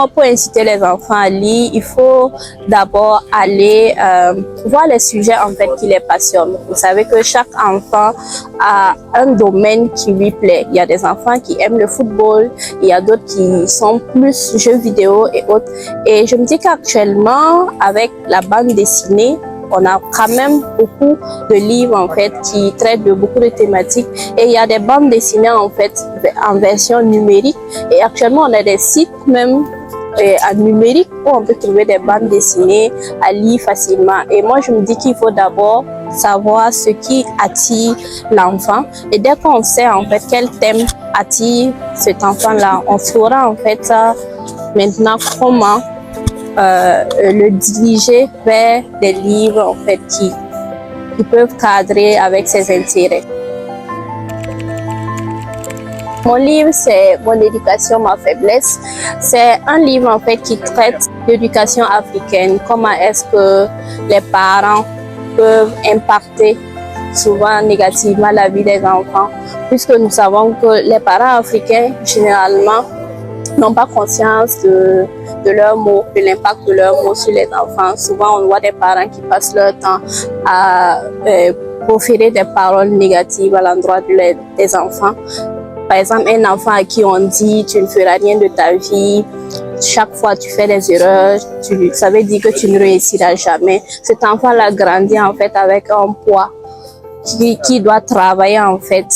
Vraiment, pour inciter les enfants à lire, il faut d'abord aller voir les sujets en fait qui les passionnent. Vous savez que chaque enfant a un domaine qui lui plaît. Il y a des enfants qui aiment le football, il y a d'autres qui sont plus jeux vidéo et autres. Et je me dis qu'actuellement, avec la bande dessinée, on a quand même beaucoup de livres en fait qui traitent de beaucoup de thématiques et il y a des bandes dessinées en fait en version numérique et actuellement on a des sites même en numérique où on peut trouver des bandes dessinées à lire facilement. Et moi je me dis qu'il faut d'abord savoir ce qui attire l'enfant et dès qu'on sait en fait quel thème attire cet enfant-là, on saura en fait maintenant comment le diriger vers des livres en fait qui peuvent cadrer avec ses intérêts. Mon livre, c'est Mon éducation, ma faiblesse. C'est un livre en fait qui traite d'éducation africaine. Comment est-ce que les parents peuvent impacter souvent négativement la vie des enfants, puisque nous savons que les parents africains généralement n'ont pas conscience de leurs mots, de l'impact de leurs mots sur les enfants. Souvent, on voit des parents qui passent leur temps à proférer des paroles négatives à l'endroit des enfants. Par exemple, un enfant à qui on dit « tu ne feras rien de ta vie », chaque fois tu fais des erreurs, ça veut dire que tu ne réussiras jamais. Cet enfant-là grandit en fait avec un poids qui doit travailler en fait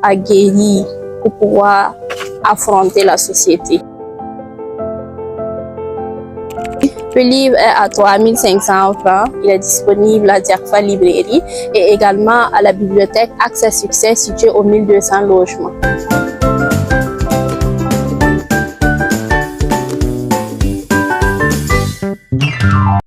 à guérir pour pouvoir affronter la société. Le livre est à 3500 francs. Il est disponible à Diakfa Librairie et également à la bibliothèque Accès Succès située au 1200 logements.